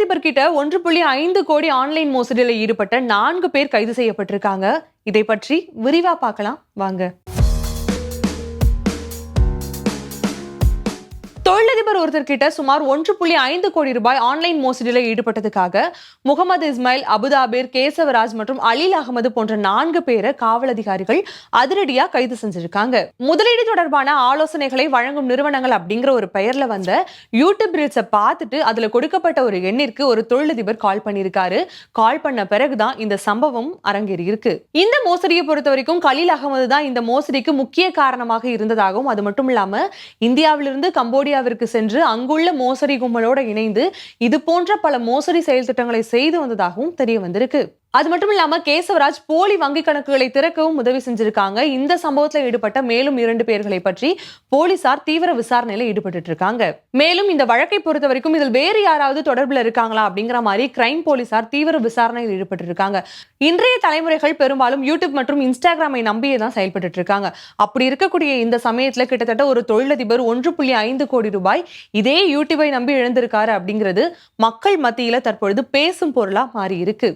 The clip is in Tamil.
தொழிலதிபர் கிட்ட 1.5 கோடி ஆன்லைன் மோசடியில் ஈடுபட்ட 4 பேர் கைது செய்யப்பட்டிருக்காங்க. இதை பற்றி விரிவா பார்க்கலாம் வாங்க. தொழிலதிபர் ஒருத்தர் கிட்ட சுமார் 1.5 கோடி ரூபாய் ஆன்லைன் மோசடியில் ஈடுபட்டதுக்காக முகமது இஸ்மாயில், அபுதாபிர், கேசவராஜ் மற்றும் அலீல் அகமது போன்ற 4 பேரை காவல் அதிகாரிகள் அதிரடியா கைது செஞ்சிருக்காங்க. முதலீடு தொடர்பான ஆலோசனைகளை வழங்கும் நிறுவனங்கள் அப்படிங்கிற ஒரு பெயர்ல வந்த யூடியூப் ரீல்ஸை பார்த்துட்டு அதுல கொடுக்கப்பட்ட ஒரு எண்ணிற்கு ஒரு தொழிலதிபர் கால் பண்ணியிருக்காரு. கால் பண்ண பிறகுதான் இந்த சம்பவம் அரங்கேறி இருக்கு. இந்த மோசடியை பொறுத்த வரைக்கும் கலீல் அகமது தான் இந்த மோசடிக்கு முக்கிய காரணமாக இருந்ததாகவும், அது மட்டும் இல்லாம இந்தியாவிலிருந்து கம்போடியாவிற்கு சென்று அங்குள்ள மோசடி கும்பலோட இணைந்து இது போன்ற பல மோசடி செயல் திட்டங்களை செய்து வந்ததாகவும் தெரிய வந்திருக்கு. அது மட்டும் இல்லாம கேசவராஜ் போலி வங்கி கணக்குகளை திறக்கவும் உதவி செஞ்சிருக்காங்க. இந்த சம்பவத்தில் ஈடுபட்ட மேலும் 2 பேர்களை பற்றி போலீசார் தீவிர விசாரணையில ஈடுபட்டு இருக்காங்க. மேலும் இந்த வழக்கை பொறுத்த வரைக்கும் இதில் வேறு யாராவது தொடர்புல இருக்காங்களா அப்படிங்கிற மாதிரி கிரைம் போலீசார் தீவிர விசாரணையில் ஈடுபட்டு இருக்காங்க. இன்றைய தலைமுறைகள் பெரும்பாலும் யூடியூப் மற்றும் இன்ஸ்டாகிராமை நம்பியே தான் செயல்பட்டு இருக்காங்க. அப்படி இருக்கக்கூடிய இந்த சமயத்துல கிட்டத்தட்ட ஒரு தொழிலதிபர் 1.5 கோடி ரூபாய் இதே யூடியூபை நம்பி இழந்திருக்காரு அப்படிங்கிறது மக்கள் மத்தியில தற்பொழுது பேசும் பொருளா மாறி இருக்கு.